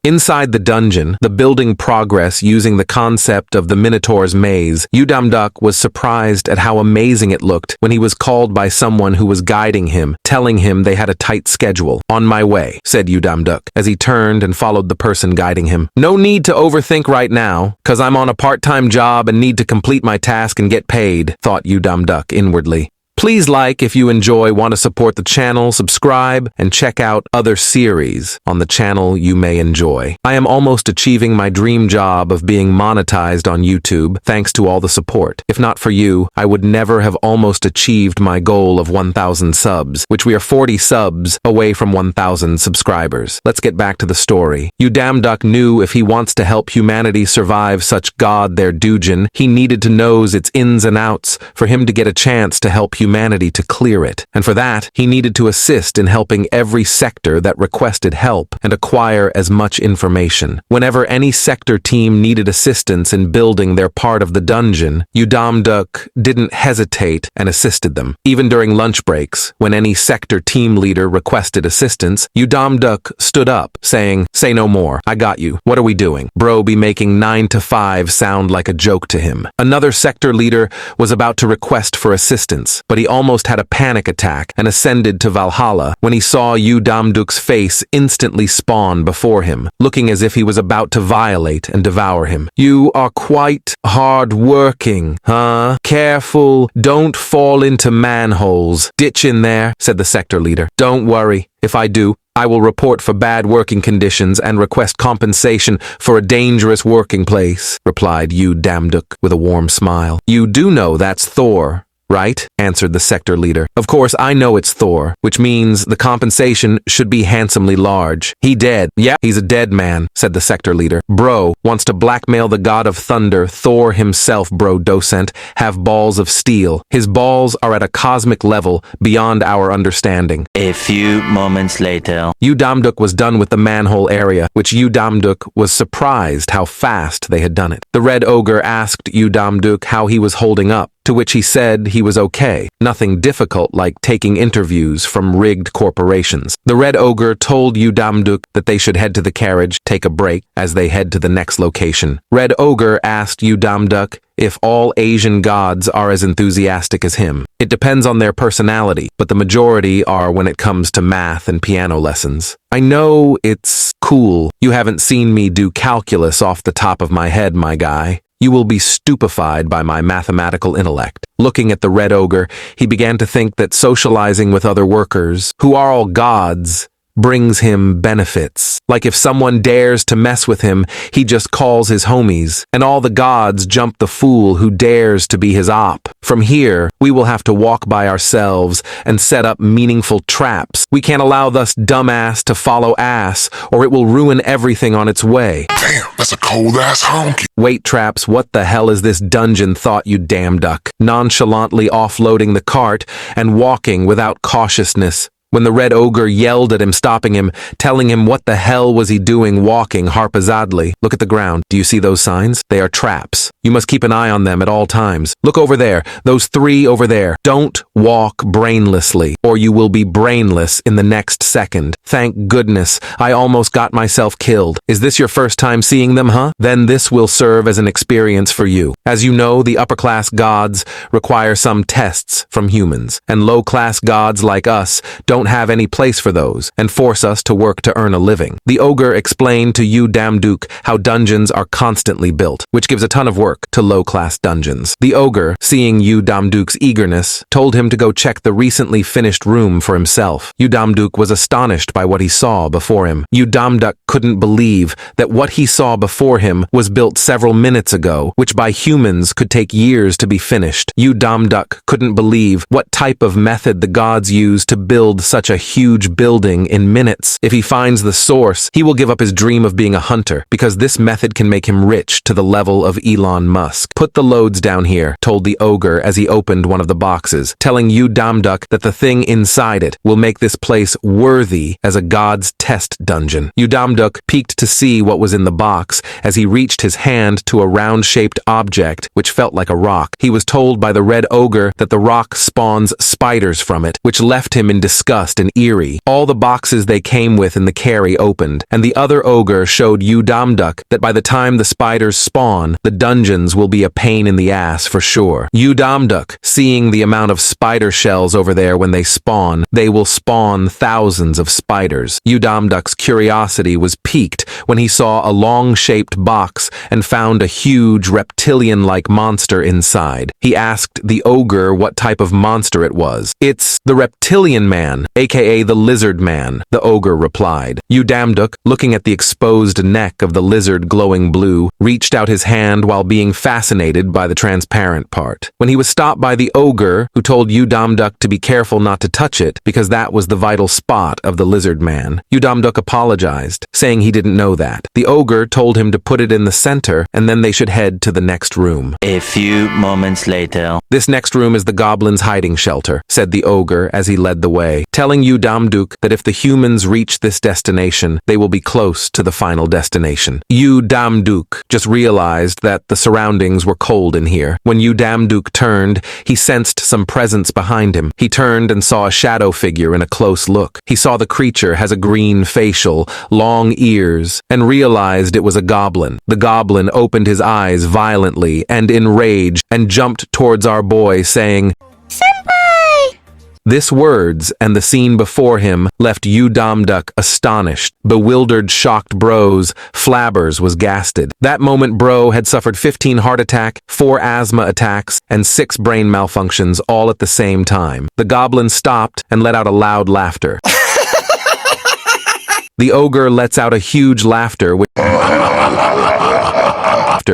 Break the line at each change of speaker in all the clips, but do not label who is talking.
Inside the dungeon, the building progress using the concept of the Minotaur's maze, Udamduk was surprised at how amazing it looked when he was called by someone who was guiding him, telling him they had a tight schedule. "On my way," said Udamduk, as he turned and followed the person guiding him. "No need to overthink right now, 'cause I'm on a part-time job and need to complete my task and get paid," thought Udamduk inwardly. Please like if you want to support the channel, subscribe, and check out other series on the channel you may enjoy. I am almost achieving my dream job of being monetized on YouTube thanks to all the support. If not for you, I would never have almost achieved my goal of 1,000 subs, which we are 40 subs away from 1,000 subscribers. Let's get back to the story. Udamduk knew if he wants to help humanity survive such god their dungeon, he needed to know its ins and outs for him to get a chance to help humanity to clear it, and for that, he needed to assist in helping every sector that requested help and acquire as much information. Whenever any sector team needed assistance in building their part of the dungeon, Udamduk didn't hesitate and assisted them. Even during lunch breaks, when any sector team leader requested assistance, Udamduk stood up, saying, "Say no more, I got you. What are we doing?" Bro be making 9 to 5 sound like a joke to him. Another sector leader was about to request for assistance, but he almost had a panic attack and ascended to Valhalla when he saw Udamduk's face instantly spawn before him, looking as if he was about to violate and devour him. "You are quite hard-working, huh? Careful, don't fall into manholes. Ditch in there," said the sector leader. "Don't worry, if I do, I will report for bad working conditions and request compensation for a dangerous working place," replied Udamduk with a warm smile. "You do know that's Thor, right?" answered the sector leader. "Of course, I know it's Thor, which means the compensation should be handsomely large." "He dead." "Yeah, he's a dead man," said the sector leader. "Bro wants to blackmail the god of thunder, Thor himself, bro docent, have balls of steel. His balls are at a cosmic level beyond our understanding."
A few moments later.
Udamduk was done with the manhole area, which Udamduk was surprised how fast they had done it. The red ogre asked Udamduk how he was holding up, to which he said he was okay. Nothing difficult like taking interviews from rigged corporations. The red ogre told Udamduk that they should head to the carriage, take a break, as they head to the next location. Red ogre asked Udamduk if all Asian gods are as enthusiastic as him. It depends on their personality, but the majority are when it comes to math and piano lessons. "I know it's cool. You haven't seen me do calculus off the top of my head, my guy. You will be stupefied by my mathematical intellect." Looking at the red ogre, he began to think that socializing with other workers, who are all gods, brings him benefits. Like if someone dares to mess with him, he just calls his homies, and all the gods jump the fool who dares to be his op. From here, we will have to walk by ourselves and set up meaningful traps. We can't allow thus dumbass to follow ass, or it will ruin everything on its way.
"Damn, that's a cold-ass honky."
"Wait, traps, what the hell is this dungeon?" thought Udamduk, nonchalantly offloading the cart and walking without cautiousness, when the red ogre yelled at him, stopping him, telling him what the hell was he doing walking haphazardly. "Look at the ground. Do you see those signs? They are traps. You must keep an eye on them at all times. Look over there, those 3 over there. Don't walk brainlessly, or you will be brainless in the next second." "Thank goodness, I almost got myself killed. Is this your first time seeing them, huh? Then this will serve as an experience for you. As you know, the upper-class gods require some tests from humans, and low-class gods like us don't have any place for those and force us to work to earn a living." The ogre explained to Udamduk how dungeons are constantly built, which gives a ton of work to low-class dungeons. The ogre, seeing Udamduk's eagerness, told him to go check the recently finished room for himself. Udamduk was astonished by what he saw before him. Udamduk couldn't believe that what he saw before him was built several minutes ago, which by humans could take years to be finished. Udamduk couldn't believe what type of method the gods use to build such a huge building in minutes. If he finds the source, he will give up his dream of being a hunter, because this method can make him rich to the level of Elon Musk. "Put the loads down here," told the ogre as he opened one of the boxes, telling Udamduk that the thing inside it will make this place worthy as a god's test dungeon. Udamduk peeked to see what was in the box as he reached his hand to a round-shaped object which felt like a rock. He was told by the red ogre that the rock spawns spiders from it, which left him in disgust dust and eerie. All the boxes they came with in the carry opened, and the other ogre showed Udamduk that by the time the spiders spawn, the dungeons will be a pain in the ass for sure. Udamduk, seeing the amount of spider shells over there when they spawn, they will spawn thousands of spiders. Udamduk's curiosity was piqued when he saw a long-shaped box and found a huge reptilian-like monster inside. He asked the ogre what type of monster it was. "It's the reptilian man, aka the lizard man," the ogre replied. Udamduk, looking at the exposed neck of the lizard glowing blue, reached out his hand while being fascinated by the transparent part. When he was stopped by the ogre, who told Udamduk to be careful not to touch it because that was the vital spot of the lizard man, Udamduk apologized, saying he didn't know that. The ogre told him to put it in the center and then they should head to the next room.
A few moments later.
"This next room is the goblin's hiding shelter," said the ogre as he led the way, telling Udamduk that if the humans reach this destination, they will be close to the final destination. Udamduk just realized that the surroundings were cold in here. When Udamduk turned, he sensed some presence behind him. He turned and saw a shadow figure in a close look. He saw the creature has a green facial, long ears, and realized it was a goblin. The goblin opened his eyes violently and in rage and jumped towards our boy, saying, "Senpai!" This words and the scene before him left Udamduk astonished. Bewildered, shocked Bros, Flabbers was gasted. That moment Bro had suffered 15 heart attack, 4 asthma attacks, and 6 brain malfunctions all at the same time. The goblin stopped and let out a loud laughter. The ogre lets out a huge laughter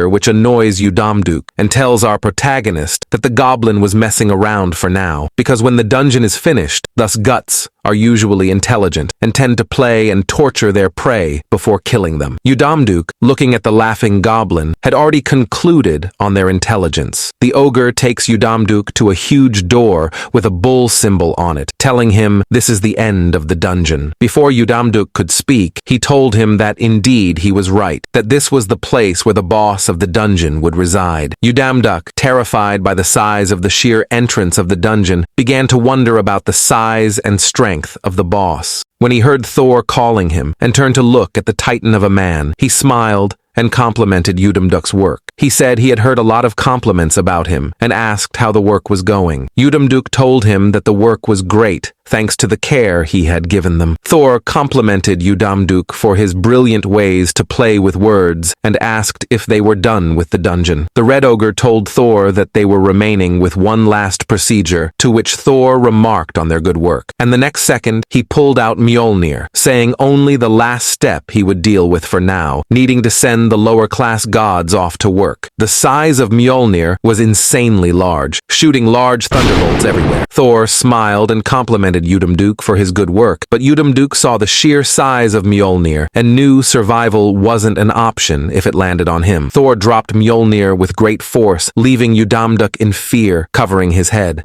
which annoys Udamduk and tells our protagonist that the goblin was messing around for now, because when the dungeon is finished, thus guts are usually intelligent and tend to play and torture their prey before killing them. Udamduk, looking at the laughing goblin, had already concluded on their intelligence. The ogre takes Udamduk to a huge door with a bull symbol on it, telling him this is the end of the dungeon. Before Udamduk could speak, he told him that indeed he was right, that this was the place where the boss of the dungeon would reside. Udamduk, terrified by the size of the sheer entrance of the dungeon, began to wonder about the size and strength of the boss. When he heard Thor calling him and turned to look at the titan of a man, he smiled and complimented Udamduk's work. He said he had heard a lot of compliments about him and asked how the work was going. Udamduk told him that the work was great, thanks to the care he had given them. Thor complimented Udamduk for his brilliant ways to play with words and asked if they were done with the dungeon. The Red Ogre told Thor that they were remaining with one last procedure, to which Thor remarked on their good work. And the next second, he pulled out Mjolnir, saying only the last step he would deal with for now, needing to send the lower-class gods off to work. The size of Mjolnir was insanely large, shooting large thunderbolts everywhere. Thor smiled and complimented Udamduk for his good work, but Udamduk saw the sheer size of Mjolnir and knew survival wasn't an option if it landed on him. Thor dropped Mjolnir with great force, leaving Udamduk in fear, covering his head.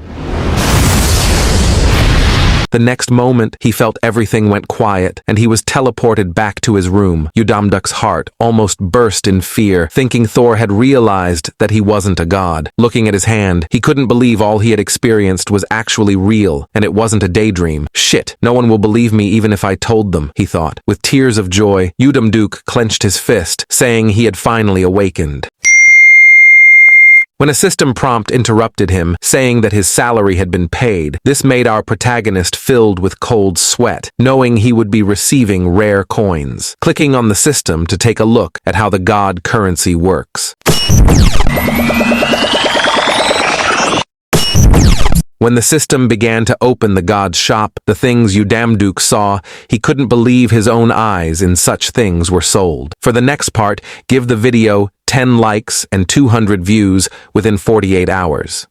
The next moment, he felt everything went quiet, and he was teleported back to his room. Udamduk's heart almost burst in fear, thinking Thor had realized that he wasn't a god. Looking at his hand, he couldn't believe all he had experienced was actually real, and it wasn't a daydream. Shit, no one will believe me even if I told them, he thought. With tears of joy, Udamduk clenched his fist, saying he had finally awakened. When a system prompt interrupted him, saying that his salary had been paid, this made our protagonist filled with cold sweat, knowing he would be receiving rare coins. Clicking on the system to take a look at how the god currency works. When the system began to open the god's shop, the things Udamduk saw, he couldn't believe his own eyes in such things were sold. For the next part, give the video 10 likes and 200 views within 48 hours.